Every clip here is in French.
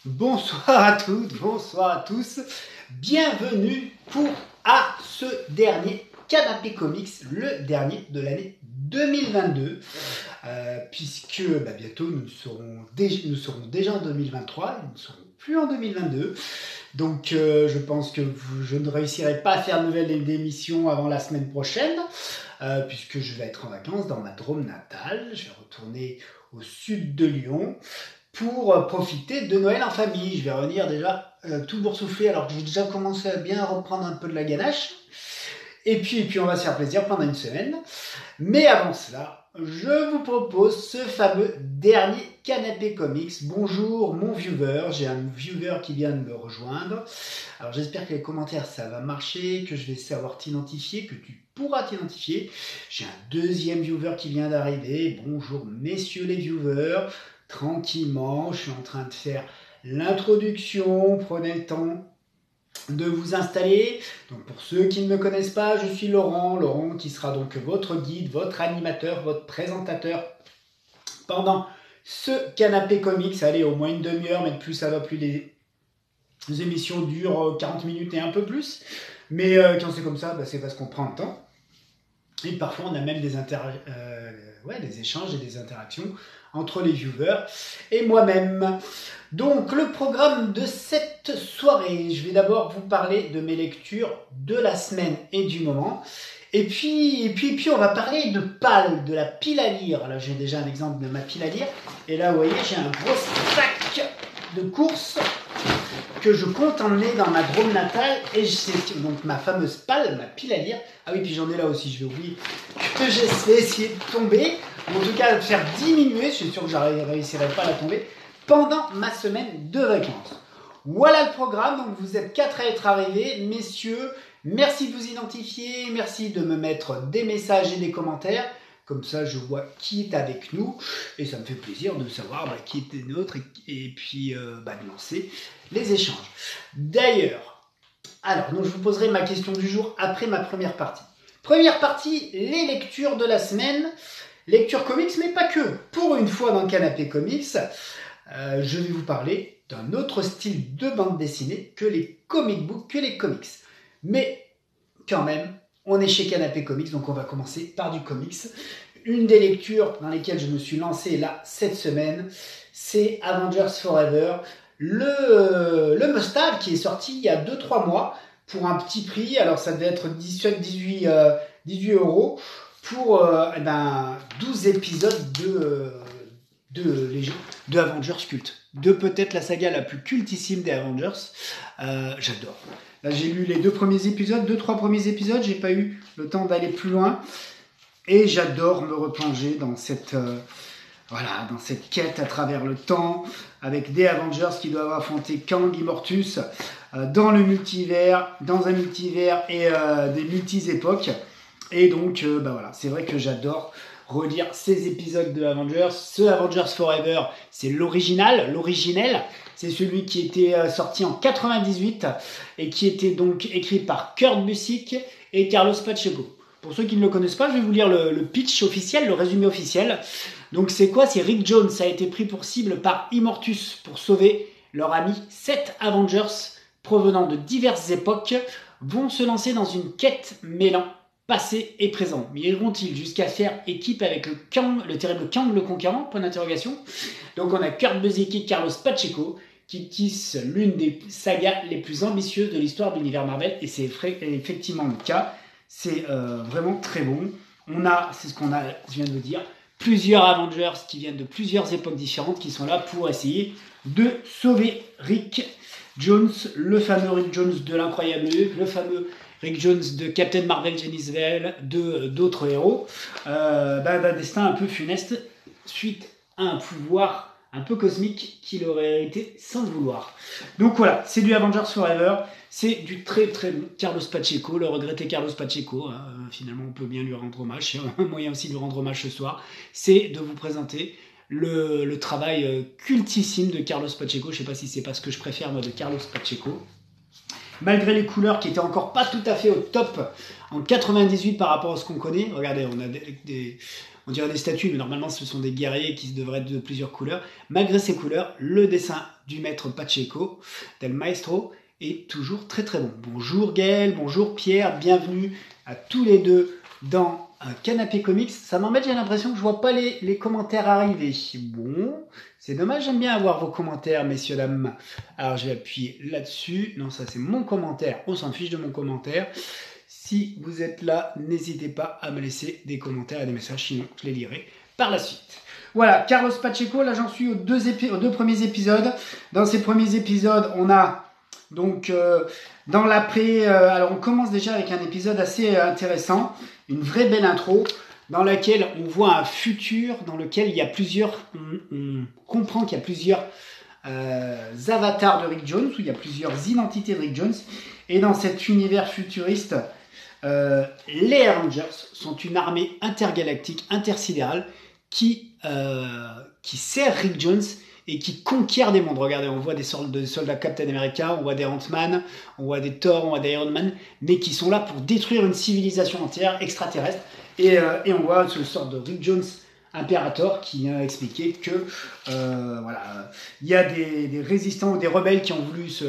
Bonsoir à toutes, bonsoir à tous. Bienvenue à ce dernier Canapé Comics, le dernier de l'année 2022. Puisque bientôt nous serons déjà en 2023, nous ne serons plus en 2022. Donc je pense que je ne réussirai pas à faire de nouvelles émissions avant la semaine prochaine, puisque je vais être en vacances dans ma Drôme natale. Je vais retourner au sud de Lyon pour profiter de Noël en famille. Je vais revenir déjà tout boursouflé, alors que j'ai déjà commencé à bien reprendre un peu de la ganache. Et puis on va se faire plaisir pendant une semaine. Mais avant cela, je vous propose ce fameux dernier Canapé Comics. Bonjour mon viewer, j'ai un viewer qui vient de me rejoindre. Alors j'espère que les commentaires ça va marcher, que je vais savoir t'identifier, que tu pourras t'identifier. J'ai un deuxième viewer qui vient d'arriver. Bonjour messieurs les viewers. Tranquillement, je suis en train de faire l'introduction. Prenez le temps de vous installer. Donc pour ceux qui ne me connaissent pas, je suis Laurent qui sera donc votre guide, votre animateur, votre présentateur pendant ce Canapé Comics. Allez, au moins une demi-heure, mais plus ça va, plus les émissions durent 40 minutes et un peu plus. Mais quand c'est comme ça, c'est parce qu'on prend le temps. Et parfois, on a même des échanges et des interactions entre les viewers et moi-même. Donc, le programme de cette soirée, je vais d'abord vous parler de mes lectures de la semaine et du moment. Et puis on va parler de PAL, de la pile à lire. Là, j'ai déjà un exemple de ma pile à lire. Et là, vous voyez, j'ai un gros sac de courses que je compte emmener dans ma Drôme natale. Et c'est donc ma fameuse PAL, ma pile à lire. Ah oui, puis j'en ai là aussi, je vais oublier que j'essaie essayer de tomber. En tout cas, de faire diminuer, je suis sûr que je ne réussirai pas à la tomber, pendant ma semaine de vacances. Voilà le programme, donc vous êtes 4 à être arrivés. Messieurs, merci de vous identifier, merci de me mettre des messages et des commentaires. Comme ça, je vois qui est avec nous. Et ça me fait plaisir de savoir qui est des nôtres et puis de lancer les échanges. D'ailleurs, donc je vous poserai ma question du jour après ma première partie. Première partie, les lectures de la semaine. Lecture comics, mais pas que. Pour une fois dans le Canapé Comics, je vais vous parler d'un autre style de bande dessinée que les comic books, que les comics. Mais quand même, on est chez Canapé Comics, donc on va commencer par du comics. Une des lectures dans lesquelles je me suis lancé là cette semaine, c'est Avengers Forever, le must-have qui est sorti il y a 2-3 mois pour un petit prix. Alors ça devait être 18 euros pour 12 épisodes de Avengers culte. De peut-être la saga la plus cultissime des Avengers. J'adore. Là, j'ai lu les 2-3 premiers épisodes. J'ai pas eu le temps d'aller plus loin. Et j'adore me replonger dans cette quête à travers le temps, avec des Avengers qui doivent affronter Kang, Immortus, dans un multivers et des multi-époques. Et donc, c'est vrai que j'adore relire ces épisodes de Avengers. Ce Avengers Forever, c'est l'originel. C'est celui qui était sorti en 98 et qui était donc écrit par Kurt Busiek et Carlos Pacheco. Pour ceux qui ne le connaissent pas, je vais vous lire le pitch officiel, le résumé officiel. Donc c'est quoi? C'est Rick Jones a été pris pour cible par Immortus pour sauver leur ami. 7 Avengers provenant de diverses époques vont se lancer dans une quête mêlant passé et présent. Mais iront-ils jusqu'à faire équipe avec le terrible Kang le Conquérant? Point d'interrogation. Donc on a Kurt Busiek et Carlos Pacheco qui tissent l'une des sagas les plus ambitieuses de l'histoire de l'univers Marvel, et c'est effectivement le cas. C'est vraiment très bon. C'est ce je viens de vous dire, plusieurs Avengers qui viennent de plusieurs époques différentes qui sont là pour essayer de sauver Rick Jones, le fameux Rick Jones de l'Incroyable Hulk, le fameux Rick Jones de Captain Marvel, Genevieve, d'autres héros, d'un destin un peu funeste suite à un pouvoir un peu cosmique qu'il aurait hérité sans le vouloir. Donc voilà, c'est du Avengers Forever, c'est du très très bon Carlos Pacheco, le regretté Carlos Pacheco, finalement on peut bien lui rendre hommage, c'est un moyen aussi de lui rendre hommage ce soir, c'est de vous présenter le travail cultissime de Carlos Pacheco. Je ne sais pas si c'est pas ce que je préfère moi de Carlos Pacheco. Malgré les couleurs qui étaient encore pas tout à fait au top en 98 par rapport à ce qu'on connaît. Regardez, on dirait des statues, mais normalement ce sont des guerriers qui devraient être de plusieurs couleurs. Malgré ces couleurs, le dessin du maître Pacheco, del maestro, est toujours très très bon. Bonjour Gaël, bonjour Pierre, bienvenue à tous les deux dans Canapé Comics. Ça m'embête, j'ai l'impression que je vois pas les commentaires arriver. Bon, c'est dommage, j'aime bien avoir vos commentaires, messieurs, dames. Alors je vais appuyer là-dessus. Non, ça c'est mon commentaire, on s'en fiche de mon commentaire. Si vous êtes là, n'hésitez pas à me laisser des commentaires et des messages, sinon je les lirai par la suite. Voilà, Carlos Pacheco, là j'en suis aux deux premiers épisodes. Dans ces premiers épisodes, on a donc dans l'après... alors on commence déjà avec un épisode assez intéressant, une vraie belle intro, dans laquelle on voit un futur dans lequel il y a plusieurs... On comprend qu'il y a plusieurs avatars de Rick Jones, où il y a plusieurs identités de Rick Jones. Et dans cet univers futuriste... les Avengers sont une armée intergalactique, intersidérale, qui sert Rick Jones et qui conquiert des mondes. Regardez, on voit des soldats Captain America, on voit des Ant-Man, on voit des Thor, on voit des Iron Man, mais qui sont là pour détruire une civilisation entière extraterrestre. Et on voit ce sort de Rick Jones Imperator qui a expliqué que voilà, il y a des résistants ou des rebelles qui ont voulu se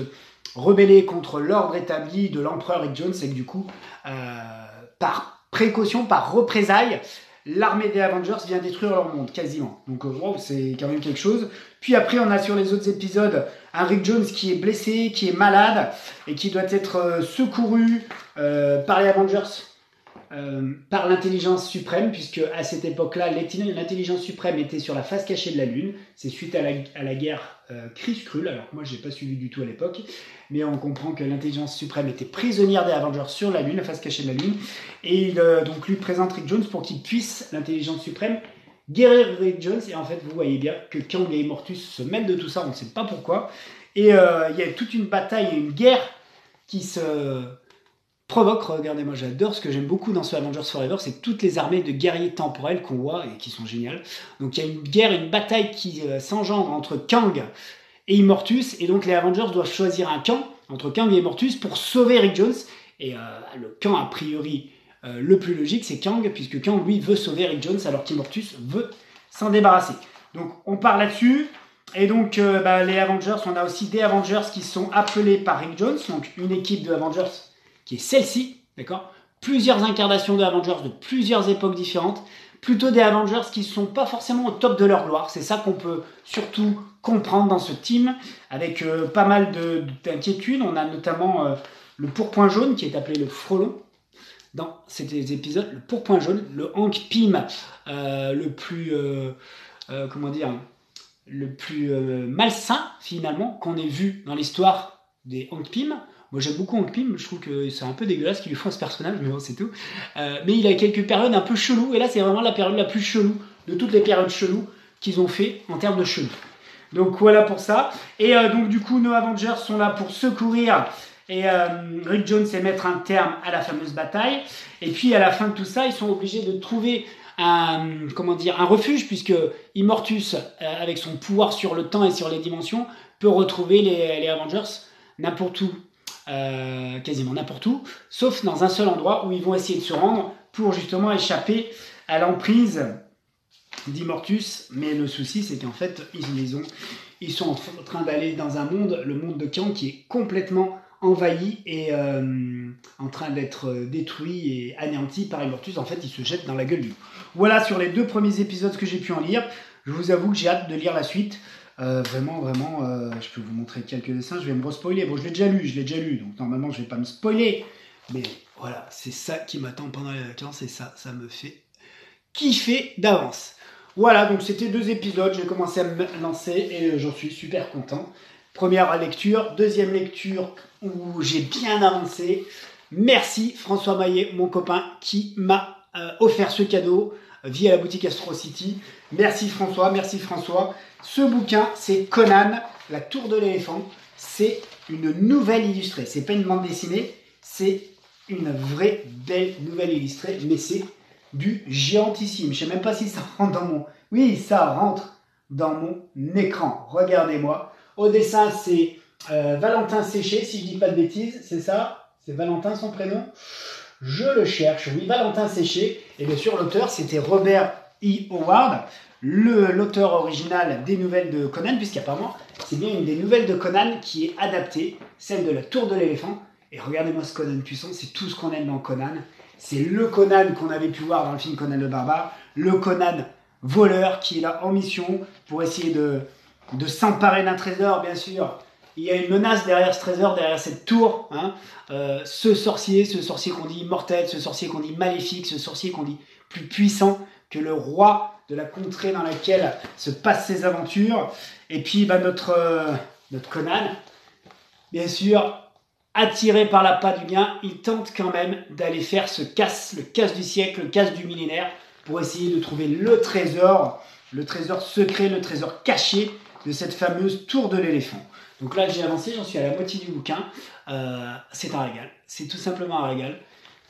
rebeller contre l'ordre établi de l'empereur Rick Jones, et que du coup, par précaution, par représailles, l'armée des Avengers vient détruire leur monde, quasiment. Donc wow, c'est quand même quelque chose. Puis après, on a sur les autres épisodes un Rick Jones qui est blessé, qui est malade, et qui doit être secouru par les Avengers, par l'intelligence suprême, puisque à cette époque-là, l'intelligence suprême était sur la face cachée de la Lune. C'est suite à la guerre Chris-Krull, alors moi j'ai pas suivi du tout à l'époque, mais on comprend que l'intelligence suprême était prisonnière des Avengers sur la Lune, la face cachée de la Lune, et il donc lui présente Rick Jones pour qu'il puisse, l'intelligence suprême, guérir Rick Jones. Et en fait vous voyez bien que Kang et Immortus se mêlent de tout ça, on ne sait pas pourquoi, et il y a toute une bataille et une guerre qui se provoque. Regardez, moi j'adore, ce que j'aime beaucoup dans ce Avengers Forever, c'est toutes les armées de guerriers temporels qu'on voit et qui sont géniales. Donc il y a une guerre, une bataille qui s'engendre entre Kang et Immortus, et donc les Avengers doivent choisir un camp entre Kang et Immortus pour sauver Rick Jones. Et le camp a priori le plus logique, c'est Kang, puisque Kang lui veut sauver Rick Jones alors qu'Immortus veut s'en débarrasser. Donc on part là-dessus. Et donc les Avengers, on a aussi des Avengers qui sont appelés par Rick Jones, donc une équipe de Avengers qui est celle-ci, d'accord ? Plusieurs incarnations de Avengers de plusieurs époques différentes, plutôt des Avengers qui ne sont pas forcément au top de leur gloire. C'est ça qu'on peut surtout comprendre dans ce team, avec pas mal d'inquiétudes. On a notamment le pourpoint jaune, qui est appelé le Frelon, dans cet épisode, le pourpoint jaune, le Hank Pym, le plus... le plus malsain, finalement, qu'on ait vu dans l'histoire des Hank Pym. Moi j'aime beaucoup Hank Pym, je trouve que c'est un peu dégueulasse qu'il lui faut ce personnage, mais bon c'est tout. Mais il a quelques périodes un peu cheloues, et là c'est vraiment la période la plus chelou de toutes les périodes cheloues qu'ils ont fait en termes de chelou. Donc voilà pour ça. Et donc du coup nos Avengers sont là pour secourir Rick Jones et mettre un terme à la fameuse bataille. Et puis à la fin de tout ça, ils sont obligés de trouver un refuge, puisque Immortus, avec son pouvoir sur le temps et sur les dimensions, peut retrouver les Avengers n'importe où. Quasiment n'importe où, sauf dans un seul endroit où ils vont essayer de se rendre pour justement échapper à l'emprise d'Immortus. Mais le souci, c'est qu'en fait, ils sont en train d'aller dans un monde, le monde de Kang, qui est complètement envahi et en train d'être détruit et anéanti par Immortus. En fait, ils se jettent dans la gueule du loup. Voilà sur les 2 premiers épisodes que j'ai pu en lire. Je vous avoue que j'ai hâte de lire la suite. Vraiment, je peux vous montrer quelques dessins, je vais me re-spoiler. Bon, je l'ai déjà lu, donc normalement je vais pas me spoiler. Mais voilà, c'est ça qui m'attend pendant les vacances, et ça me fait kiffer d'avance. Voilà, donc c'était 2 épisodes, j'ai commencé à me lancer et j'en suis super content. Première lecture, deuxième lecture où j'ai bien avancé. Merci François Maillet, mon copain, qui m'a offert ce cadeau via la boutique Astro City. Merci François. Ce bouquin, c'est Conan, la tour de l'éléphant. C'est une nouvelle illustrée. C'est pas une bande dessinée, c'est une vraie belle nouvelle illustrée, mais c'est du géantissime. Je sais même pas si ça rentre dans mon... Oui, ça rentre dans mon écran. Regardez-moi. Au dessin, c'est Valentin Séché, si je dis pas de bêtises. C'est ça? C'est Valentin son prénom? Je le cherche. Oui, Valentin Séché. Et bien sûr, l'auteur, c'était Robert E. Howard, l'auteur original des nouvelles de Conan, puisqu'apparemment, c'est bien une des nouvelles de Conan qui est adaptée, celle de la Tour de l'éléphant. Et regardez-moi ce Conan puissant, c'est tout ce qu'on aime dans Conan. C'est le Conan qu'on avait pu voir dans le film Conan le Barbare, le Conan voleur qui est là en mission pour essayer de s'emparer d'un trésor, bien sûr. Il y a une menace derrière ce trésor, derrière cette tour. Hein. Ce sorcier qu'on dit immortel, ce sorcier qu'on dit maléfique, ce sorcier qu'on dit plus puissant que le roi de la contrée dans laquelle se passent ses aventures. Et puis notre Conan, bien sûr, attiré par l'appât du gain, il tente quand même d'aller faire le casse du siècle, le casse du millénaire, pour essayer de trouver le trésor secret, le trésor caché de cette fameuse tour de l'éléphant. Donc là, j'ai avancé, j'en suis à la moitié du bouquin. C'est un régal, c'est tout simplement un régal.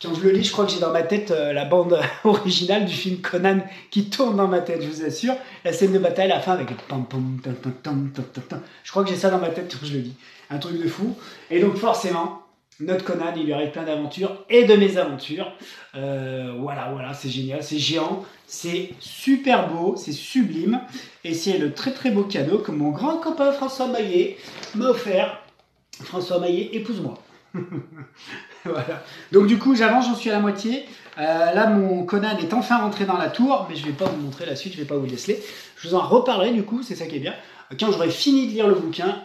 Quand je le lis, je crois que j'ai dans ma tête la bande originale du film Conan qui tourne dans ma tête, je vous assure. La scène de bataille, à la fin, avec le pam pam tam tam tam tam tam tam. Je crois que j'ai ça dans ma tête quand je le lis. Un truc de fou. Et donc forcément, notre Conan, il lui arrive plein d'aventures et de mésaventures. Voilà, c'est génial, c'est géant, c'est super beau, c'est sublime. Et c'est le très très beau cadeau que mon grand copain François Maillet m'a offert. François Maillet, épouse-moi. Voilà. Donc du coup, j'avance, j'en suis à la moitié. Là, mon Conan est enfin rentré dans la tour, mais je ne vais pas vous montrer la suite, je ne vais pas vous laisser. Je vous en reparlerai du coup, c'est ça qui est bien. Quand j'aurai fini de lire le bouquin,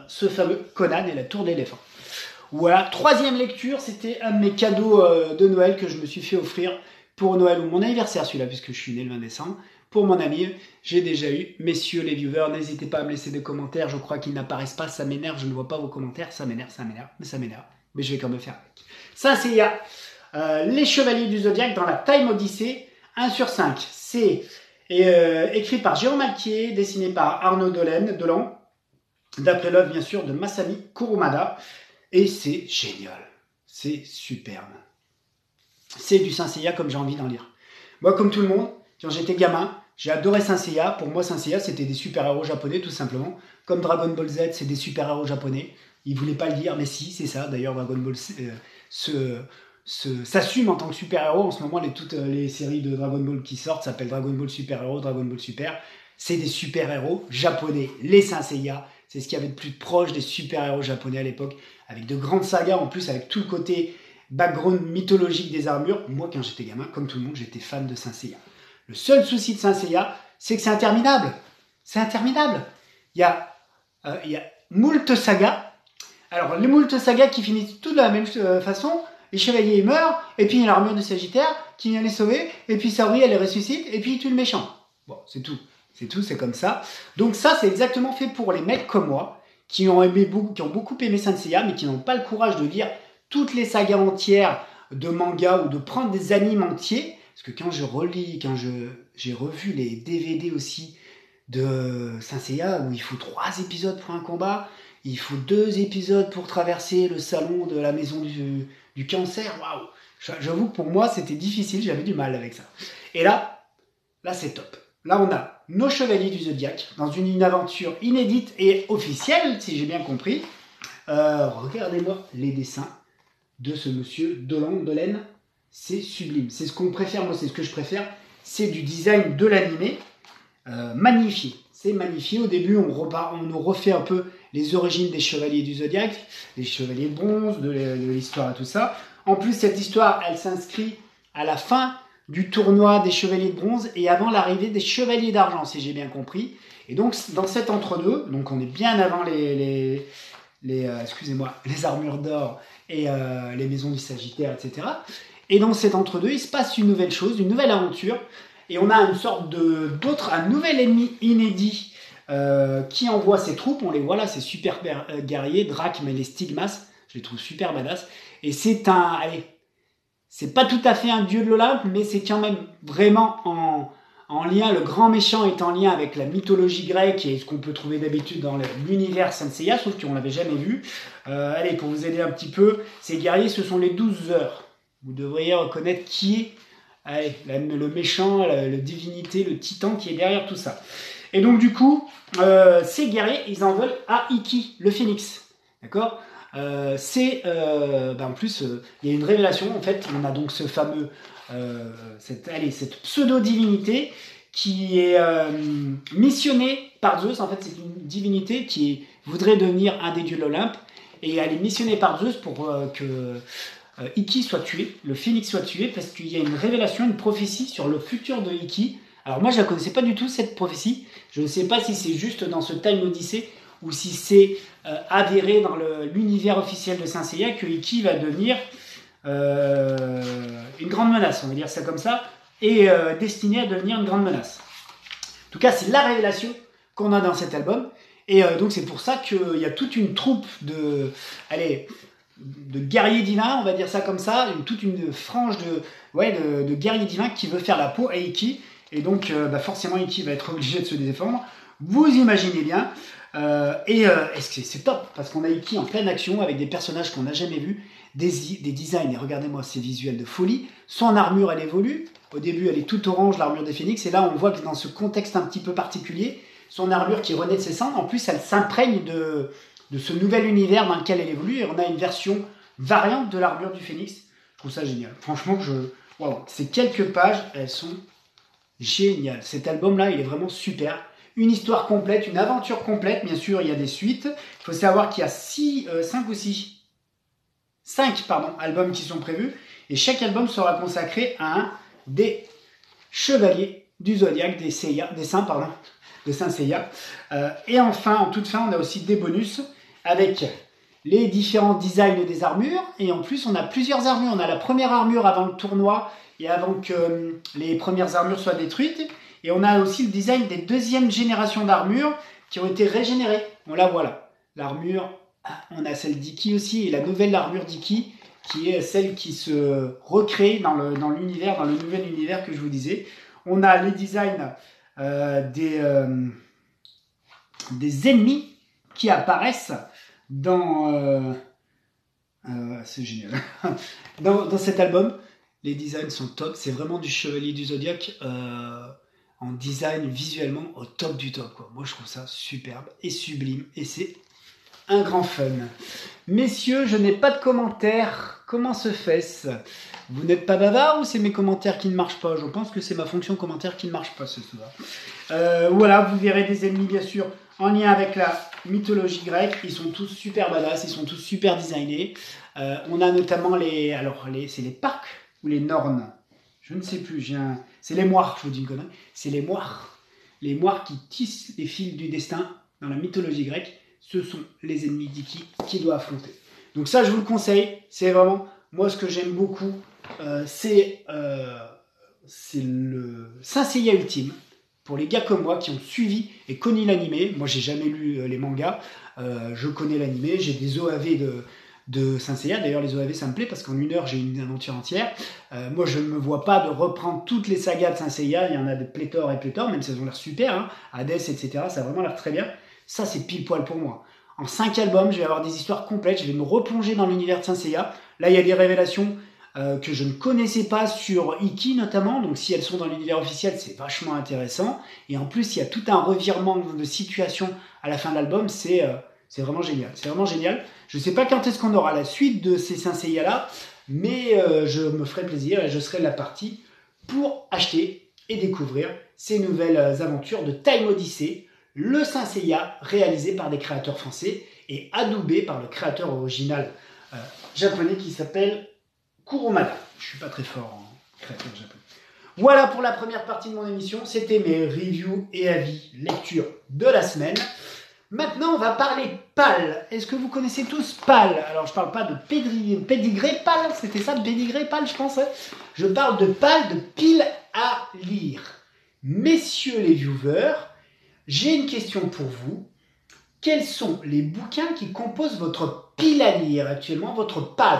ce fameux Conan et la tour d'éléphant. Voilà, troisième lecture, c'était un de mes cadeaux de Noël que je me suis fait offrir pour Noël ou mon anniversaire, celui-là, puisque je suis né le 20 décembre. Pour mon ami, j'ai déjà eu. Messieurs les viewers, n'hésitez pas à me laisser des commentaires. Je crois qu'ils n'apparaissent pas, ça m'énerve, je ne vois pas vos commentaires. Ça m'énerve, mais ça m'énerve. Mais je vais quand même faire avec. Ça, c'est Les Chevaliers du Zodiaque dans la Time Odyssey 1/5. C'est écrit par Jérôme Alquier, dessiné par Arnaud Delan, d'après l'œuvre, bien sûr, de Masami Kurumada. Et c'est génial. C'est superbe. C'est du Saint Seiya comme j'ai envie d'en lire. Moi, comme tout le monde, quand j'étais gamin, j'ai adoré Saint Seiya. Pour moi, Saint Seiya, c'était des super-héros japonais, tout simplement. Comme Dragon Ball Z, c'est des super-héros japonais. Ils ne voulaient pas le dire, mais si, c'est ça. D'ailleurs, Dragon Ball s'assume en tant que super-héros. En ce moment, toutes les séries de Dragon Ball qui sortent s'appellent Dragon Ball Super-Héros, Dragon Ball Super. C'est des super-héros japonais. Les Saint Seiya, c'est ce qu'il y avait de plus proche des super-héros japonais à l'époque, avec de grandes sagas, en plus avec tout le côté background mythologique des armures. Moi, quand j'étais gamin, comme tout le monde, j'étais fan de Saint Seiya. Le seul souci de Saint Seiya, c'est que c'est interminable. C'est interminable. Il y a moult sagas. Alors, les moult sagas qui finissent toutes de la même façon. Les chevaliers ils meurent, et puis il y a l'armure de Sagittaire qui vient les sauver, et puis Saori elle les ressuscite, et puis il tue le méchant. Bon, c'est tout. C'est tout, c'est comme ça. Donc ça, c'est exactement fait pour les mecs comme moi, qui ont beaucoup aimé Saint Seiya, mais qui n'ont pas le courage de lire toutes les sagas entières de manga ou de prendre des animes entiers. Parce que quand j'ai revu les DVD aussi de Saint Seiya, où il faut 3 épisodes pour un combat, il faut 2 épisodes pour traverser le salon de la maison du cancer. Waouh! J'avoue que pour moi, c'était difficile, j'avais du mal avec ça. Et là c'est top. Là, on a nos Chevaliers du Zodiaque dans une aventure inédite et officielle, si j'ai bien compris. Regardez-moi les dessins de ce monsieur Dolen. C'est sublime. C'est ce qu'on préfère, moi, c'est ce que je préfère. C'est du design de l'animé magnifié. C'est magnifié. Au début, on nous refait un peu les origines des Chevaliers du Zodiaque, les Chevaliers de bronze, de l'histoire et tout ça. En plus, cette histoire, elle s'inscrit à la fin du tournoi des Chevaliers de bronze et avant l'arrivée des Chevaliers d'argent, si j'ai bien compris. Et donc, dans cet entre-deux, donc on est bien avant les armures d'or et les maisons du Sagittaire, etc. Et dans cet entre-deux, il se passe une nouvelle chose, une nouvelle aventure. Et on a une sorte un nouvel ennemi inédit qui envoie ses troupes. On les voit là, c'est super guerrier, Drac, mais les Stigmas, je les trouve super badass. Et c'est c'est pas tout à fait un dieu de l'Olympe, mais c'est quand même vraiment en lien, le grand méchant est en lien avec la mythologie grecque et ce qu'on peut trouver d'habitude dans l'univers Saint Seiya, sauf qu'on l'avait jamais vu. Allez, pour vous aider un petit peu, ces guerriers, ce sont les 12 heures. Vous devriez reconnaître qui est le méchant, la divinité, le titan qui est derrière tout ça. Et donc du coup, ces guerriers, ils en veulent à Ikki, le phénix. D'accord ? En plus, il y a une révélation. En fait, on a donc ce fameux cette pseudo-divinité qui est missionnée par Zeus. En fait, c'est une divinité qui voudrait devenir un des dieux de l'Olympe, et elle est missionnée par Zeus pour que Iki soit tué, le phénix soit tué, parce qu'il y a une révélation, une prophétie sur le futur de Iki. Alors moi, je la connaissais pas du tout, cette prophétie. Je ne sais pas si c'est juste dans ce Time Odyssey ou si c'est avéré dans l'univers officiel de Saint Seiya que Iki va devenir une grande menace, on va dire ça comme ça, et destiné à devenir une grande menace. En tout cas, c'est la révélation qu'on a dans cet album, et donc c'est pour ça qu'il y a toute une troupe de guerriers divins, on va dire ça comme ça, toute une frange de guerriers divins qui veut faire la peau à Iki, et donc forcément Iki va être obligé de se défendre, vous imaginez bien, et c'est top, parce qu'on a Iki en pleine action, avec des personnages qu'on n'a jamais vus, des designs, et regardez-moi ces visuels de folie. Son armure, elle évolue, au début elle est toute orange, l'armure des phénix, et là on voit que dans ce contexte un petit peu particulier, son armure qui renaît de ses cendres, en plus elle s'imprègne de ce nouvel univers dans lequel elle évolue, et on a une version variante de l'armure du phénix. Je trouve ça génial. Franchement, ces quelques pages, elles sont géniales. Cet album-là, il est vraiment super. Une histoire complète, une aventure complète. Bien sûr, il y a des suites. Il faut savoir qu'il y a 5 albums qui sont prévus, et chaque album sera consacré à un des chevaliers du Zodiaque, des saints de Saint Seiya. Et enfin, en toute fin, on a aussi des bonus avec les différents designs des armures, et en plus on a plusieurs armures. On a la première armure avant le tournoi et avant que les premières armures soient détruites, et on a aussi le design des deuxièmes générations d'armures qui ont été régénérées. On la voit là, l'armure, on a celle d'Iki aussi, et la nouvelle armure d'Iki qui est celle qui se recrée dans le nouvel univers que je vous disais. On a les designs des ennemis qui apparaissent dans c'est génial dans cet album. Les designs sont top, c'est vraiment du chevalier du Zodiaque en design visuellement au top du top, quoi. Moi je trouve ça superbe et sublime, et c'est un grand fun. Messieurs, je n'ai pas de commentaires. Comment se fait-ce? Vous n'êtes pas bavard ou c'est mes commentaires qui ne marchent pas? Je pense que c'est ma fonction commentaire qui ne marche pas ce soir. Voilà, vous verrez des ennemis bien sûr en lien avec la mythologie grecque. Ils sont tous super badass, ils sont tous super designés. On a notamment c'est les Parques ou les Nornes, je ne sais plus. C'est les moires, je vous dis une connerie. C'est les moires qui tissent les fils du destin dans la mythologie grecque. Ce sont les ennemis d'Iki qui doit affronter. Donc ça, je vous le conseille. C'est vraiment, moi, ce que j'aime beaucoup, c'est le Saint Seiya Ultime. Pour les gars comme moi qui ont suivi et connu l'animé. Moi, j'ai jamais lu les mangas. Je connais l'animé. J'ai des OAV de Saint Seiya. D'ailleurs, les OAV, ça me plaît parce qu'en 1 heure, j'ai une aventure entière. Moi, je ne me vois pas de reprendre toutes les sagas de Saint Seiya. Il y en a de pléthore et pléthore, même si elles ont l'air super. Hein. Hades, etc. Ça a vraiment l'air très bien. Ça, c'est pile poil pour moi. En 5 albums, je vais avoir des histoires complètes. Je vais me replonger dans l'univers de Saint Seiya. Là, il y a des révélations que je ne connaissais pas sur Iki notamment. Donc, si elles sont dans l'univers officiel, c'est vachement intéressant. Et en plus, il y a tout un revirement de situation à la fin de l'album. C'est vraiment génial. C'est vraiment génial. Je ne sais pas quand est-ce qu'on aura la suite de ces Saint Seiya-là, mais je me ferai plaisir et je serai de la partie pour acheter et découvrir ces nouvelles aventures de Time Odyssey, le Saint Seiya réalisé par des créateurs français et adoubé par le créateur original japonais qui s'appelle Kurumada. Je suis pas très fort en créateur japonais. Voilà pour la première partie de mon émission. C'était mes reviews et avis lecture de la semaine. Maintenant, on va parler PAL. Est-ce que vous connaissez tous PAL? Alors, je parle pas de pédigré PAL, c'était ça, pédigré PAL, je pense. Je parle de PAL, de pile à lire. Messieurs les viewers, j'ai une question pour vous. Quels sont les bouquins qui composent votre pile à lire actuellement, votre PAL?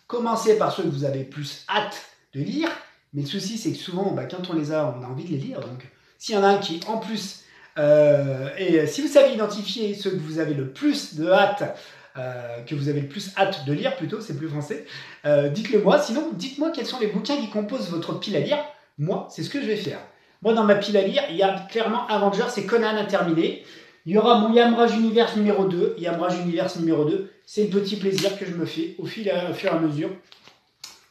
Commencez par ceux que vous avez plus hâte de lire, mais le souci c'est que souvent, quand on les a, on a envie de les lire. Donc, s'il y en a un qui, en plus, et si vous savez identifier ceux que vous avez le plus de hâte, de lire plutôt, c'est plus français, dites-le moi. Sinon, dites-moi quels sont les bouquins qui composent votre pile à lire. Moi, c'est ce que je vais faire. Moi, dans ma pile à lire, il y a clairement Avengers et Conan à terminer. Il y aura mon Yamraj Universe numéro 2. Yamraj Universe numéro 2, c'est le petit plaisir que je me fais au fur et à mesure,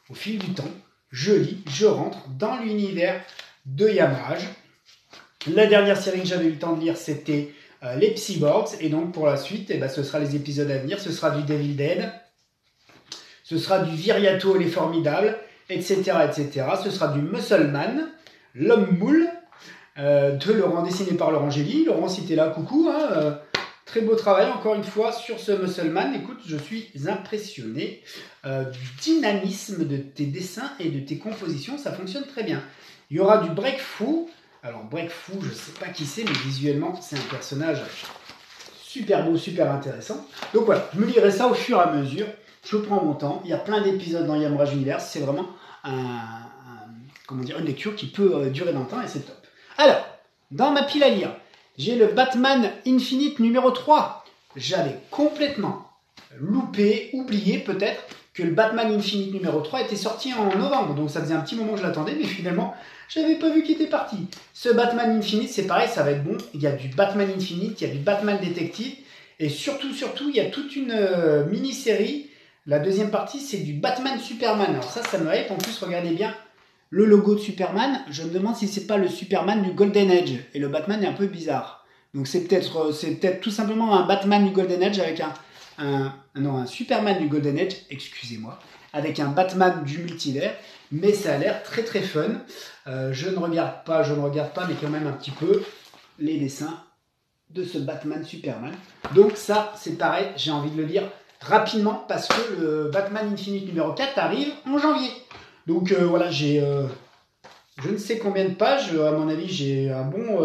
au fil du temps. je lis, je rentre dans l'univers de Yamraj. La dernière série que j'avais eu le temps de lire, c'était les Psyborgs. Et donc pour la suite, ce sera les épisodes à venir. Ce sera du Devil Dead. Ce sera du Viriato les Formidables, etc., etc. Ce sera du Muscleman, l'homme moule, de Laurent, dessiné par Laurent Gély. Laurent, si t'es là, coucou. Très beau travail, encore une fois, sur ce Muscleman. Écoute, je suis impressionné du dynamisme de tes dessins et de tes compositions. Ça fonctionne très bien. Il y aura du Breakfou. Alors, Breakfou, je ne sais pas qui c'est, mais visuellement, c'est un personnage super beau, super intéressant. Donc voilà, je me lirai ça au fur et à mesure. Je prends mon temps. Il y a plein d'épisodes dans Yamraj Universe. C'est vraiment une lecture qui peut durer dans le temps et c'est top. Alors, dans ma pile à lire, j'ai le Batman Infinite numéro 3. J'avais complètement loupé, oublié peut-être, que le Batman Infinite numéro 3 était sorti en novembre. Donc ça faisait un petit moment que je l'attendais, mais finalement, je n'avais pas vu qu'il était parti. Ce Batman Infinite, c'est pareil, ça va être bon. Il y a du Batman Infinite, il y a du Batman Détective. Et surtout, il y a toute une mini-série. La deuxième partie, c'est du Batman Superman. Alors ça me hype. En plus, regardez bien le logo de Superman. Je me demande si c'est pas le Superman du Golden Age. Et le Batman est un peu bizarre. Donc c'est peut-être tout simplement un Batman du Golden Age avec un Superman du Golden Age, excusez-moi, avec un Batman du multivers. Mais ça a l'air très très fun. Je ne regarde pas, mais quand même un petit peu les dessins de ce Batman Superman. Donc ça, c'est pareil, j'ai envie de le lire rapidement parce que le Batman Infinite numéro 4 arrive en janvier. Donc voilà, j'ai je ne sais combien de pages. À mon avis, j'ai un bon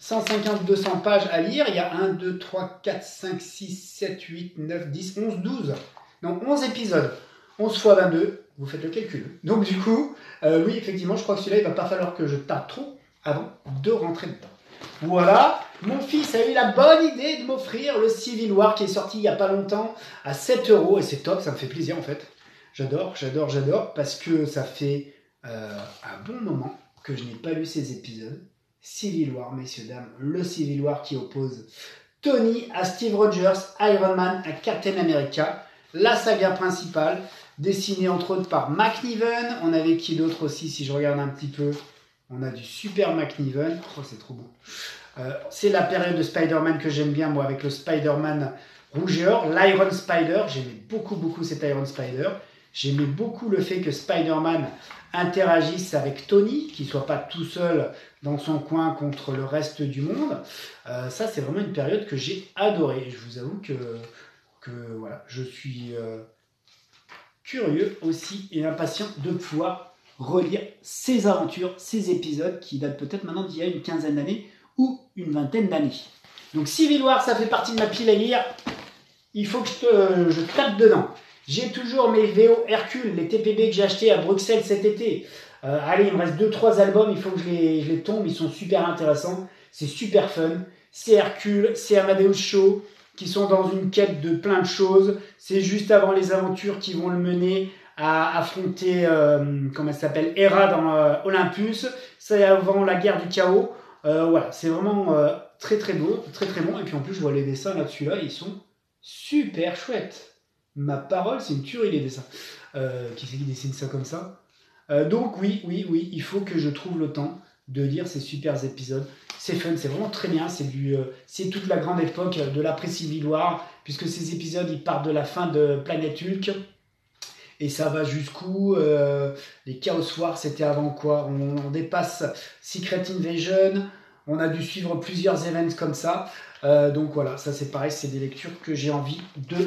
150-200 pages à lire. Il y a 1, 2, 3, 4, 5, 6, 7, 8, 9, 10, 11, 12. Donc 11 épisodes. 11 x 22, vous faites le calcul. Donc du coup, oui, effectivement, je crois que celui-là, il va pas falloir que je tarde trop avant de rentrer dedans. Voilà, mon fils a eu la bonne idée de m'offrir le Civil War qui est sorti il n'y a pas longtemps à 7 € et c'est top, ça me fait plaisir en fait. J'adore, parce que ça fait un bon moment que je n'ai pas lu ces épisodes. Civil War, messieurs, dames, le Civil War qui oppose Tony à Steve Rogers, Iron Man à Captain America, la saga principale, dessinée entre autres par McNiven. On avait qui d'autre aussi, si je regarde un petit peu? On a du super McNiven. Oh, c'est trop bon. C'est la période de Spider-Man que j'aime bien, moi, avec le Spider-Man rouge et or, l'Iron Spider. J'aimais beaucoup cet Iron Spider. J'aimais beaucoup le fait que Spider-Man interagisse avec Tony, qu'il ne soit pas tout seul dans son coin contre le reste du monde. Ça, c'est vraiment une période que j'ai adorée. Et je vous avoue que voilà, je suis curieux aussi et impatient de pouvoir relire ces aventures, ces épisodes qui datent peut-être maintenant d'il y a une quinzaine d'années ou une vingtaine d'années. Donc Civil War, ça fait partie de ma pile à lire. Il faut que je tape dedans. J'ai toujours mes VO Hercule, les TPB que j'ai achetés à Bruxelles cet été. Allez, il me reste 2-3 albums, il faut que je les tombe, ils sont super intéressants. C'est super fun. C'est Hercule, c'est Amadeus Cho, qui sont dans une quête de plein de choses. C'est juste avant les aventures qui vont le mener à affronter, comment elle s'appelle, Hera dans Olympus. C'est avant la guerre du chaos. Voilà, c'est vraiment très très beau, très très bon. Et puis en plus, je vois les dessins là-dessus, là, ils sont super chouettes. Ma parole, c'est une tuerie les dessins. Qui c'est qui dessine ça comme ça? Donc oui, il faut que je trouve le temps de lire ces super épisodes. C'est fun, c'est vraiment très bien. C'est toute la grande époque de l'après-Civil War, puisque ces épisodes, ils partent de la fin de Planète Hulk. Et ça va jusqu'où les Chaos Wars, c'était avant quoi? On dépasse Secret Invasion. On a dû suivre plusieurs events comme ça. Donc voilà, ça c'est pareil, c'est des lectures que j'ai envie de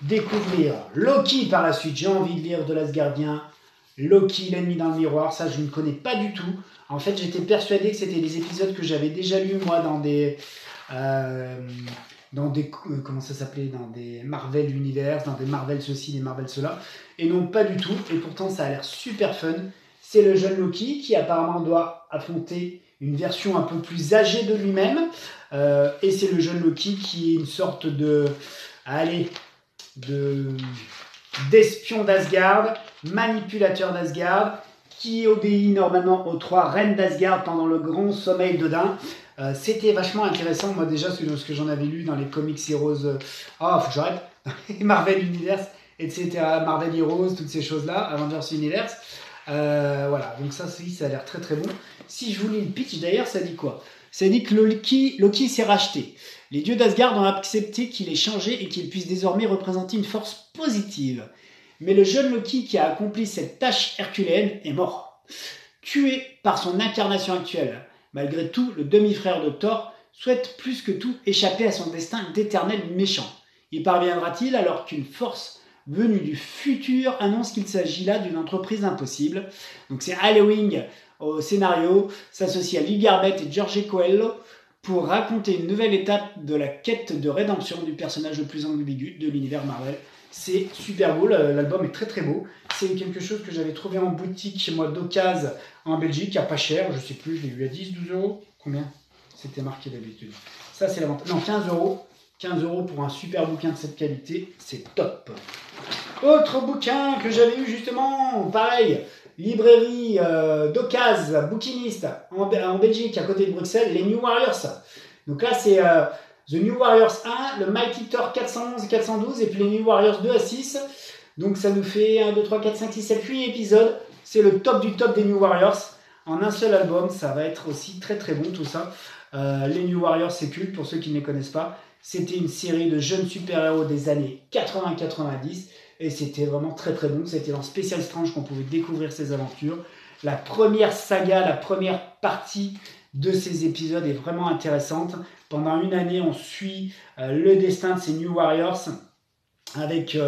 découvrir. Loki par la suite, j'ai envie de lire de l'Asgardien. Loki, l'ennemi dans le miroir, ça je ne connais pas du tout. En fait, j'étais persuadé que c'était des épisodes que j'avais déjà lus moi dans des comment ça s'appelait, dans des Marvel Universe, dans des Marvel ceci, des Marvel cela, et non pas du tout. Et pourtant, ça a l'air super fun. C'est le jeune Loki qui apparemment doit affronter une version un peu plus âgée de lui-même, et c'est le jeune Loki qui est une sorte d'espion d'Asgard, manipulateur d'Asgard, qui obéit normalement aux 3 reines d'Asgard pendant le grand sommeil d'Odin. C'était vachement intéressant, moi déjà, ce que j'en avais lu dans les Comics Heroes, faut que j'arrête, Marvel Universe, etc., Marvel Heroes, toutes ces choses-là, Avengers Universe. Voilà, donc ça a l'air très très bon. Si je vous lis le pitch, d'ailleurs, ça dit quoi? Ça dit que Loki s'est racheté. Les dieux d'Asgard ont accepté qu'il ait changé et qu'il puisse désormais représenter une force positive. Mais le jeune Loki qui a accompli cette tâche herculéenne est mort. Tué par son incarnation actuelle. Malgré tout, le demi-frère de Thor souhaite plus que tout échapper à son destin d'éternel méchant. Y parviendra-t-il alors qu'une force venue du futur annonce qu'il s'agit là d'une entreprise impossible? Donc c'est Halloween au scénario, s'associe à Lee Garbett et Jorge Coelho pour raconter une nouvelle étape de la quête de rédemption du personnage le plus ambigu de l'univers Marvel. C'est super beau, l'album est très très beau. C'est quelque chose que j'avais trouvé en boutique chez moi d'occasion en Belgique, à pas cher, je sais plus, je l'ai eu à 10, 12 euros. Combien? C'était marqué d'habitude. Ça c'est la vente. Non, 15 euros. 15 euros pour un super bouquin de cette qualité, c'est top. Autre bouquin que j'avais eu justement, pareil, librairie d'occasion, bouquiniste en Belgique, à côté de Bruxelles, les New Warriors. Donc là c'est The New Warriors 1, le Mighty Thor 411 et 412, et puis les New Warriors 2 à 6. Donc ça nous fait 1, 2, 3, 4, 5, 6, 7, 8 épisodes. C'est le top du top des New Warriors. En un seul album, ça va être aussi très très bon tout ça. Les New Warriors, c'est culte pour ceux qui ne les connaissent pas. C'était une série de jeunes super-héros des années 80-90 et c'était vraiment très très bon. C'était dans Special Strange qu'on pouvait découvrir ces aventures. La première saga, la première partie de ces épisodes est vraiment intéressante. Pendant une année, on suit le destin de ces New Warriors avec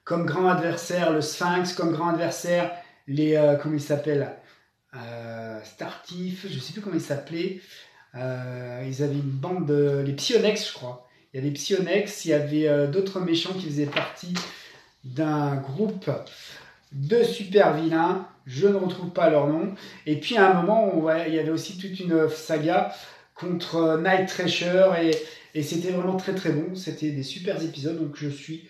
comme grand adversaire le Sphinx, comme grand adversaire les... comment ils s'appellent Startif, je ne sais plus comment ils s'appelaient. Ils avaient une bande de... les Psionex, je crois. Il y avait Psionex, il y avait d'autres méchants qui faisaient partie d'un groupe de super vilains. Je ne retrouve pas leur nom. Et puis à un moment, il y avait aussi toute une saga contre Night Thrasher et c'était vraiment très très bon. C'était des super épisodes, donc je suis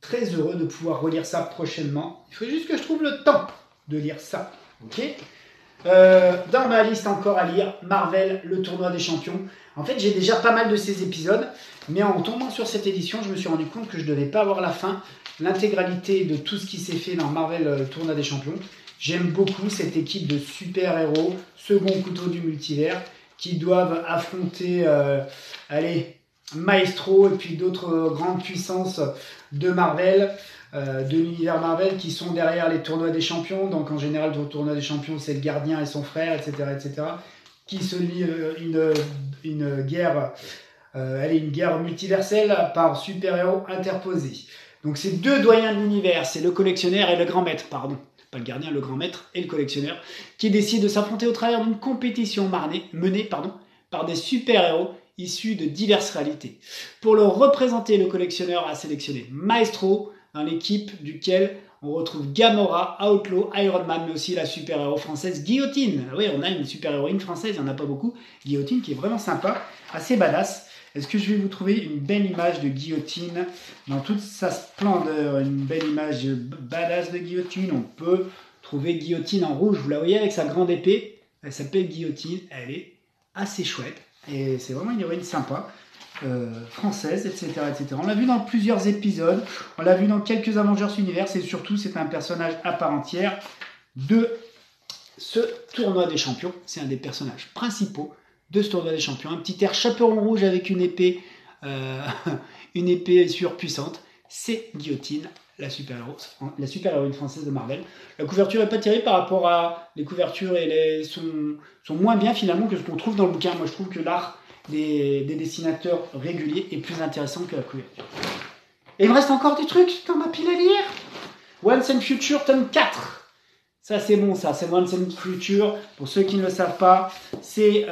très heureux de pouvoir relire ça prochainement. Il faut juste que je trouve le temps de lire ça. Ok. Dans ma liste encore à lire, Marvel, le tournoi des champions. En fait, j'ai déjà pas mal de ces épisodes, mais en tombant sur cette édition, je me suis rendu compte que je ne devais pas avoir la fin, l'intégralité de tout ce qui s'est fait dans Marvel, le tournoi des champions. J'aime beaucoup cette équipe de super-héros, second couteau du multivers, qui doivent affronter Maestro et puis d'autres grandes puissances de Marvel. De l'univers Marvel qui sont derrière les tournois des champions. Donc en général, le tournoi des champions, c'est le gardien et son frère, etc. qui se lient une guerre multiverselle par super-héros interposés. Donc c'est deux doyens de l'univers, c'est le collectionneur et le grand maître, pardon. Pas le gardien, le grand maître et le collectionneur, qui décident de s'affronter au travers d'une compétition menée par des super-héros issus de diverses réalités. Pour le représenter, le collectionneur a sélectionné Maestro, dans l'équipe duquel on retrouve Gamora, Outlaw, Iron Man, mais aussi la super-héros française Guillotine. Oui, on a une super-héroïne française, il n'y en a pas beaucoup. Guillotine qui est vraiment sympa, assez badass. Est-ce que je vais vous trouver une belle image de Guillotine dans toute sa splendeur? Une belle image badass de Guillotine. On peut trouver Guillotine en rouge. Vous la voyez avec sa grande épée. Elle s'appelle Guillotine. Elle est assez chouette. Et c'est vraiment une héroïne sympa. Française, etc., etc. On l'a vu dans plusieurs épisodes, on l'a vu dans quelques Avengers Universe et surtout c'est un personnage à part entière de ce tournoi des champions. C'est un des personnages principaux de ce tournoi des champions. Un petit air chaperon rouge avec une épée surpuissante. C'est Guillotine, la super-héroïne française de Marvel. La couverture est pas terrible par rapport à les couvertures et sont moins bien finalement que ce qu'on trouve dans le bouquin. Moi je trouve que l'art des dessinateurs réguliers est plus intéressant que la couverture. Et il me reste encore des trucs dans ma pile à lire. Once and Future tome 4. Ça c'est bon, ça c'est Once and Future. Pour ceux qui ne le savent pas, c'est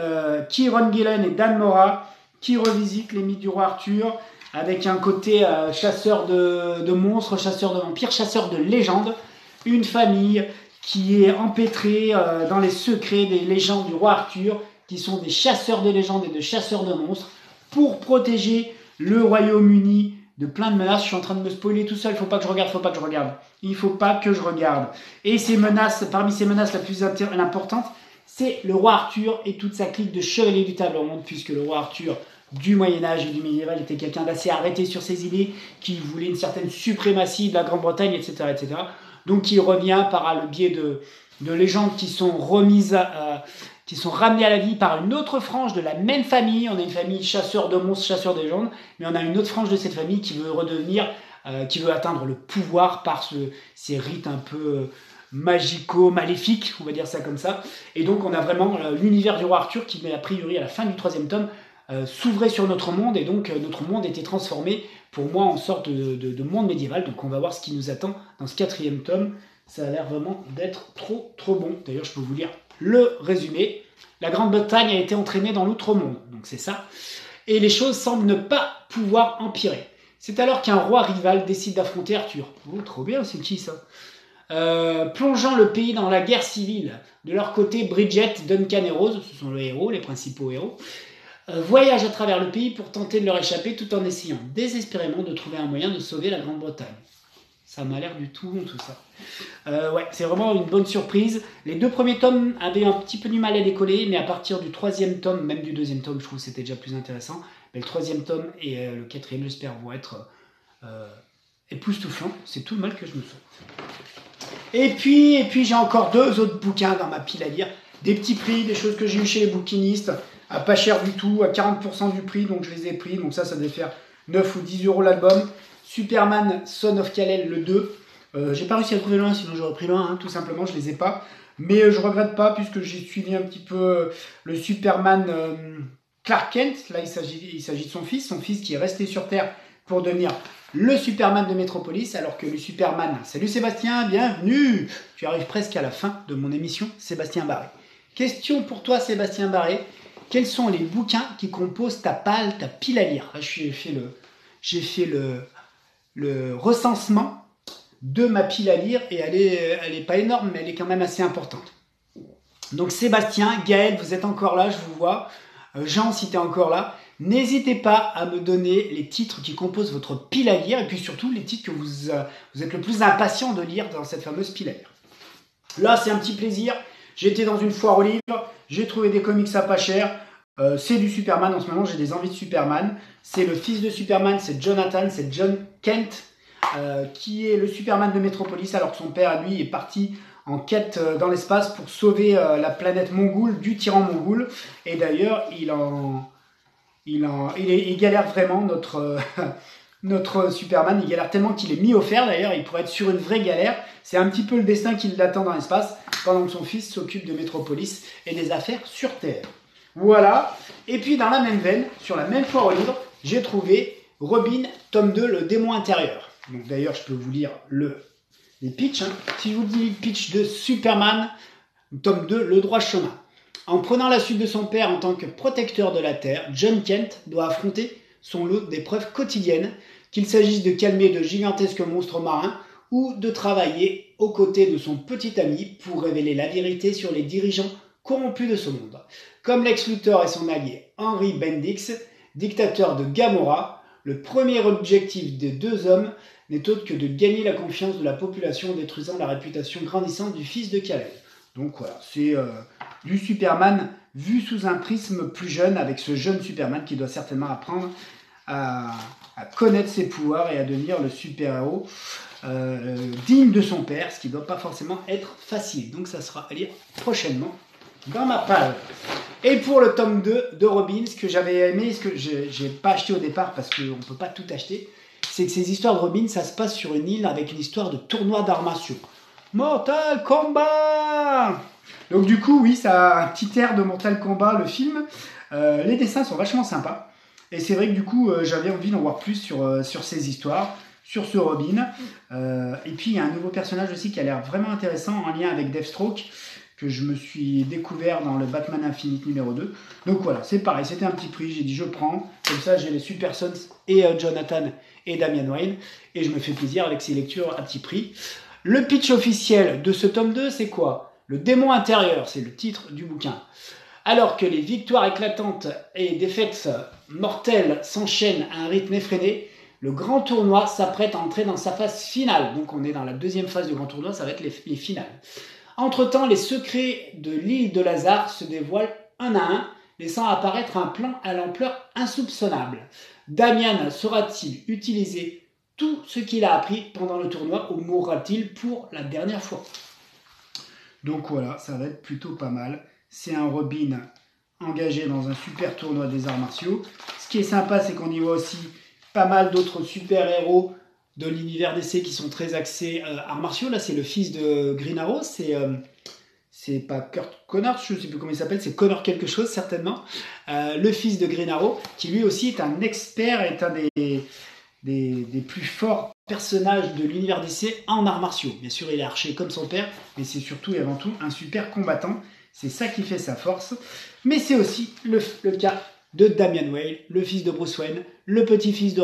Kieron Gillen et Dan Mora qui revisitent les mythes du roi Arthur avec un côté chasseur de monstres, chasseur de vampires, chasseur de légendes. Une famille qui est empêtrée dans les secrets des légendes du roi Arthur, qui sont des chasseurs de légendes et de chasseurs de monstres, pour protéger le Royaume-Uni de plein de menaces. Je suis en train de me spoiler tout seul, il faut pas que je regarde. Et ces menaces, parmi ces menaces la plus importante, c'est le roi Arthur et toute sa clique de chevaliers du table ronde, puisque le roi Arthur du Moyen-Âge et du médiéval était quelqu'un d'assez arrêté sur ses idées, qui voulait une certaine suprématie de la Grande-Bretagne, etc., etc. Donc qui revient par le biais de légendes qui sont qui sont ramenées à la vie par une autre frange de la même famille. On a une famille chasseur de monstres, chasseur de légendes, mais on a une autre frange de cette famille qui veut qui veut atteindre le pouvoir par ces rites un peu magico-maléfiques, on va dire ça comme ça. Et donc on a vraiment l'univers du roi Arthur qui, a priori, à la fin du 3e tome, s'ouvrait sur notre monde, et donc notre monde était transformé, pour moi, en sorte de monde médiéval. Donc on va voir ce qui nous attend dans ce 4e tome. Ça a l'air vraiment d'être trop bon. D'ailleurs, je peux vous lire le résumé. La Grande-Bretagne a été entraînée dans l'outre-monde, donc c'est ça. Et les choses semblent ne pas pouvoir empirer. C'est alors qu'un roi rival décide d'affronter Arthur. Oh, trop bien, c'est qui ça? Plongeant le pays dans la guerre civile. De leur côté, Bridget, Duncan et Rose, ce sont les héros, les principaux héros, voyagent à travers le pays pour tenter de leur échapper tout en essayant désespérément de trouver un moyen de sauver la Grande-Bretagne. Ça m'a l'air du tout ça. Ouais, c'est vraiment une bonne surprise. Les 2 premiers tomes avaient un petit peu du mal à décoller, mais à partir du 3e tome, même du 2e tome, je trouve que c'était déjà plus intéressant. Mais le 3e tome et le 4e, j'espère, vont être époustouflants. C'est tout le mal que je me souhaite. Et puis j'ai encore 2 autres bouquins dans ma pile à lire. Des petits prix, des choses que j'ai eu chez les bouquinistes, à pas cher du tout, à 40% du prix, donc je les ai pris. Donc ça devait faire 9 ou 10 euros l'album. Superman Son of Kal-El, le 2. J'ai pas réussi à trouver le 1, sinon j'aurais pris le 1, tout simplement, je les ai pas. Mais je regrette pas, puisque j'ai suivi un petit peu le Superman Clark Kent. Là, il s'agit de son fils qui est resté sur Terre pour devenir le Superman de Metropolis, alors que le Superman... Salut Sébastien, bienvenue! Tu arrives presque à la fin de mon émission, Sébastien Barré. Question pour toi, Sébastien Barré. Quels sont les bouquins qui composent ta pile à lire? Là, j'ai fait le recensement de ma pile à lire, et elle est pas énorme, mais elle est quand même assez importante. Donc Sébastien, Gaël, vous êtes encore là, je vous vois. Jean, si tu es encore là, n'hésitez pas à me donner les titres qui composent votre pile à lire, et puis surtout les titres que vous êtes le plus impatient de lire dans cette fameuse pile à lire. Là, c'est un petit plaisir. J'étais dans une foire aux livres, j'ai trouvé des comics à pas cher. C'est du Superman en ce moment, j'ai des envies de Superman. C'est le fils de Superman, c'est Jonathan, c'est John Kent, qui est le Superman de Metropolis, alors que son père, lui, est parti en quête dans l'espace pour sauver la planète Mongoul du tyran Mongoul. Et d'ailleurs, il galère vraiment, notre Superman. Il galère tellement qu'il est mis au fer, d'ailleurs. Il pourrait être sur une vraie galère. C'est un petit peu le destin qui l'attend dans l'espace, pendant que son fils s'occupe de Metropolis et des affaires sur Terre. Voilà. Et puis, dans la même veine, sur la même foire au livre, j'ai trouvé Robin, tome 2, le démon intérieur. Donc d'ailleurs, je peux vous lire les pitchs. Si je vous dis pitch de Superman, tome 2, le droit chemin. En prenant la suite de son père en tant que protecteur de la Terre, John Kent doit affronter son lot d'épreuves quotidiennes, qu'il s'agisse de calmer de gigantesques monstres marins ou de travailler aux côtés de son petit ami pour révéler la vérité sur les dirigeants corrompus de ce monde. Comme Lex Luthor et son allié Henry Bendix, dictateur de Gamora, le premier objectif des 2 hommes n'est autre que de gagner la confiance de la population en détruisant la réputation grandissante du fils de Kal-El. Donc voilà, c'est du Superman vu sous un prisme plus jeune, avec ce jeune Superman qui doit certainement apprendre à connaître ses pouvoirs et à devenir le super-héros digne de son père, ce qui ne doit pas forcément être facile. Donc ça sera à lire prochainement dans ma page. Et pour le tome 2 de Robin, ce que j'avais aimé, ce que j'ai pas acheté au départ parce qu'on ne peut pas tout acheter, c'est que ces histoires de Robin, ça se passe sur une île avec une histoire de tournoi d'arts martiaux. Mortal Kombat! Donc du coup, oui, ça a un petit air de Mortal Kombat, le film. Les dessins sont vachement sympas. Et c'est vrai que du coup, j'avais envie d'en voir plus sur ces histoires, sur ce Robin. Et puis, il y a un nouveau personnage aussi qui a l'air vraiment intéressant en lien avec Deathstroke, que je me suis découvert dans le Batman Infinite numéro 2. Donc voilà, c'est pareil, c'était un petit prix, j'ai dit je prends. Comme ça, j'ai les Super Sons et Jonathan et Damian Wayne. Et je me fais plaisir avec ces lectures à petit prix. Le pitch officiel de ce tome 2, c'est quoi? Le démon intérieur, c'est le titre du bouquin. Alors que les victoires éclatantes et défaites mortelles s'enchaînent à un rythme effréné, le grand tournoi s'apprête à entrer dans sa phase finale. Donc on est dans la 2e phase du grand tournoi, ça va être les finales. Entre-temps, les secrets de l'île de Lazare se dévoilent un à un, laissant apparaître un plan à l'ampleur insoupçonnable. Damian saura-t-il utiliser tout ce qu'il a appris pendant le tournoi ou mourra-t-il pour la dernière fois? Donc voilà, ça va être plutôt pas mal. C'est un Robin engagé dans un super tournoi des arts martiaux. Ce qui est sympa, c'est qu'on y voit aussi pas mal d'autres super-héros de l'univers DC qui sont très axés arts martiaux. Là, c'est le fils de Green Arrow, c'est pas Kurt Connors, je ne sais plus comment il s'appelle, c'est Connor quelque chose certainement, le fils de Green Arrow, qui lui aussi est un expert, est un des plus forts personnages de l'univers DC en arts martiaux. Bien sûr, il est archer comme son père, mais c'est surtout et avant tout un super combattant. C'est ça qui fait sa force. Mais c'est aussi le cas de Damian Wayne, le fils de Bruce Wayne, le petit-fils de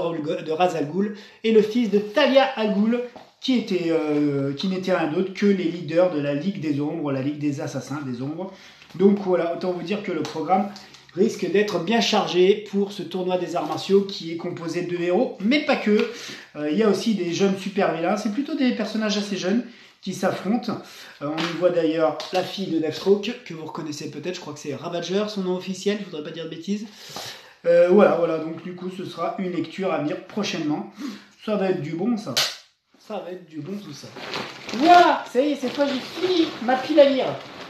Ra's al Ghul et le fils de Talia al Ghul, qui n'était rien d'autre que les leaders de la Ligue des Ombres, la Ligue des Assassins des Ombres. Donc voilà, autant vous dire que le programme risque d'être bien chargé pour ce tournoi des arts martiaux qui est composé de héros, mais pas que. Il y a aussi des jeunes super vilains, c'est plutôt des personnages assez jeunes qui s'affrontent. On y voit d'ailleurs la fille de Deathstroke, que vous reconnaissez peut-être, je crois que c'est Ravager, son nom officiel, je voudrais pas dire de bêtises. Voilà, donc du coup ce sera une lecture à venir prochainement. Ça va être du bon ça. Ça va être du bon tout ça. Voilà, ça y est, cette fois j'ai fini ma pile à lire.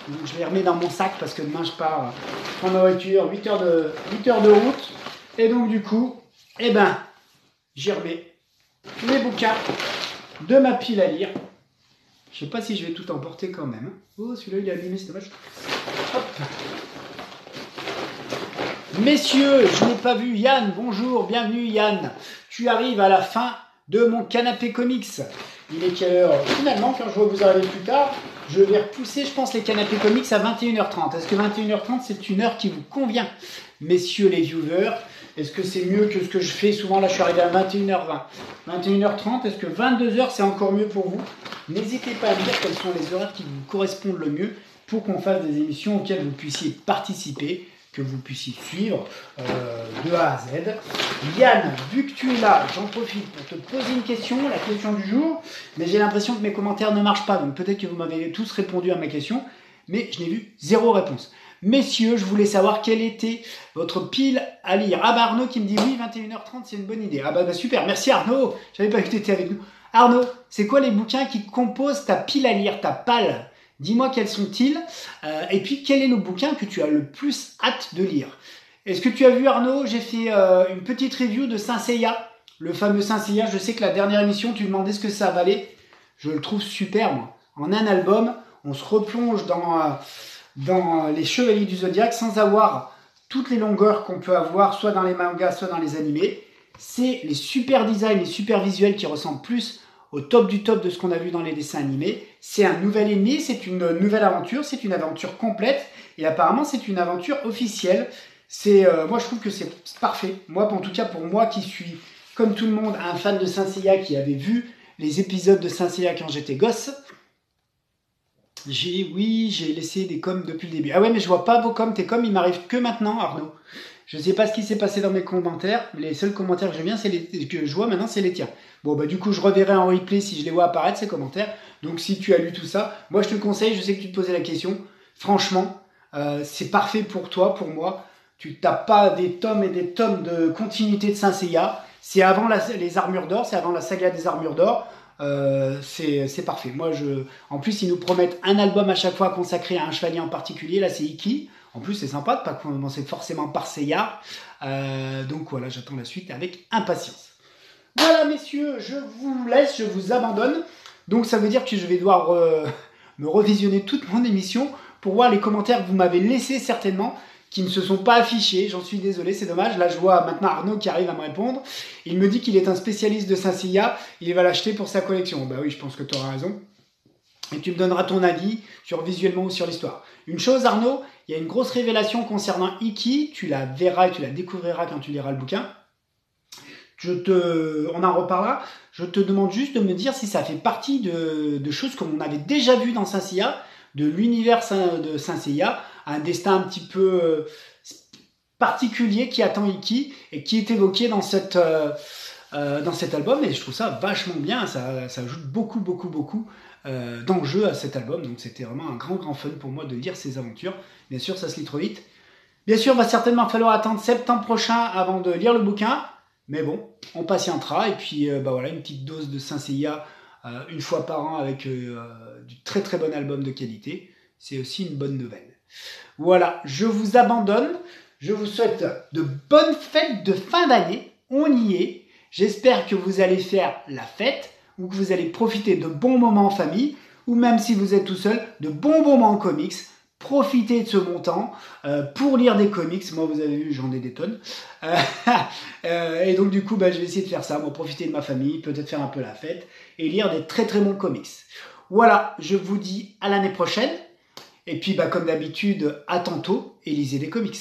Donc, je les remets dans mon sac parce que demain je pars prendre ma voiture, 8 heures de route. Et donc du coup, j'y remets les bouquins de ma pile à lire. Je sais pas si je vais tout emporter quand même. Oh, celui-là il est abîmé, c'est dommage. Hop. Messieurs, je n'ai pas vu Yann. Bonjour, bienvenue Yann. Tu arrives à la fin de mon canapé comics. Il est quelle heure? Finalement, quand je vois que vous arrivez plus tard, je vais repousser, je pense, les canapés comics à 21h30. Est-ce que 21h30, c'est une heure qui vous convient, messieurs les viewers? Est-ce que c'est mieux que ce que je fais souvent? Là, je suis arrivé à 21h20. 21h30, est-ce que 22h, c'est encore mieux pour vous? N'hésitez pas à me dire quels sont les horaires qui vous correspondent le mieux pour qu'on fasse des émissions auxquelles vous puissiez participer, que vous puissiez suivre de A à Z. Yann, vu que tu es là, j'en profite pour te poser une question, la question du jour, mais j'ai l'impression que mes commentaires ne marchent pas, donc peut-être que vous m'avez tous répondu à ma question, mais je n'ai vu zéro réponse. Messieurs, je voulais savoir quelle était votre pile à lire. Ah bah Arnaud qui me dit oui, 21h30, c'est une bonne idée. Ah bah super, merci Arnaud, je savais pas que tu étais avec nous. Arnaud, c'est quoi les bouquins qui composent ta pile à lire, ta palle? Dis-moi quels sont-ils, et puis quel est le bouquin que tu as le plus hâte de lire? Est-ce que tu as vu Arnaud? J'ai fait une petite review de Saint Seiya, le fameux Saint Seiya. Je sais que la dernière émission, tu demandais ce que ça valait. Je le trouve super, moi. En un album, on se replonge dans les Chevaliers du Zodiaque sans avoir toutes les longueurs qu'on peut avoir, soit dans les mangas, soit dans les animés. C'est les super designs, les super visuels qui ressemblent plus au top du top de ce qu'on a vu dans les dessins animés. C'est un nouvel ennemi, c'est une nouvelle aventure, c'est une aventure complète, et apparemment c'est une aventure officielle. Moi je trouve que c'est parfait. Moi, en tout cas pour moi qui suis, comme tout le monde, un fan de Saint Seiya, qui avait vu les épisodes de Saint Seiya quand j'étais gosse, j'ai laissé des coms depuis le début. Ah ouais, mais je vois pas vos coms, tes coms ils m'arrivent que maintenant Arnaud. Je sais pas ce qui s'est passé dans mes commentaires. Les seuls commentaires que que je vois maintenant, c'est les tiens. Bon, bah du coup, je reverrai en replay si je les vois apparaître, ces commentaires. Donc, si tu as lu tout ça, moi, je te conseille, je sais que tu te posais la question. Franchement, c'est parfait pour toi, pour moi. Tu tapes pas des tomes et des tomes de continuité de Saint Seiya. C'est avant les armures d'or, c'est avant la saga des armures d'or. C'est parfait. Moi, en plus, ils nous promettent un album à chaque fois consacré à un chevalier en particulier. Là, c'est Ikki. En plus, c'est sympa de ne pas commencer forcément par Seiya. Donc voilà, j'attends la suite avec impatience. Voilà, messieurs, je vous laisse, je vous abandonne. Donc ça veut dire que je vais devoir me revisionner toute mon émission pour voir les commentaires que vous m'avez laissés certainement, qui ne se sont pas affichés. J'en suis désolé, c'est dommage. Là, je vois maintenant Arnaud qui arrive à me répondre. Il me dit qu'il est un spécialiste de Saint Seiya. Il va l'acheter pour sa collection. Bah oui, je pense que tu auras raison. Et tu me donneras ton avis sur visuellement ou sur l'histoire. Une chose, Arnaud, il y a une grosse révélation concernant Ikki. Tu la verras et tu la découvriras quand tu liras le bouquin. On en reparlera. Je te demande juste de me dire si ça fait partie de choses qu'on avait déjà vues dans Saint Seiya, de l'univers de Saint Seiya, un destin un petit peu particulier qui attend Ikki et qui est évoqué dans cet album. Et je trouve ça vachement bien. Ça ajoute beaucoup d'enjeux à cet album. Donc c'était vraiment un grand fun pour moi de lire ces aventures. Bien sûr, ça se lit trop vite. Bien sûr, il va certainement falloir attendre septembre prochain avant de lire le bouquin. Mais bon, on patientera. Et puis voilà, une petite dose de Saint Seiya une fois par an avec du très bon album de qualité. c'est aussi une bonne nouvelle. Voilà, je vous abandonne. Je vous souhaite de bonnes fêtes de fin d'année. On y est. J'espère que vous allez faire la fête ou que vous allez profiter de bons moments en famille ou même si vous êtes tout seul, de bons moments en comics. Profitez de ce bon temps pour lire des comics. Moi, vous avez vu, j'en ai des tonnes. Et donc, du coup, je vais essayer de faire ça. Moi, profiter de ma famille, peut-être faire un peu la fête et lire des très très bons comics. Voilà, je vous dis à l'année prochaine. Et puis, comme d'habitude, à tantôt et lisez des comics.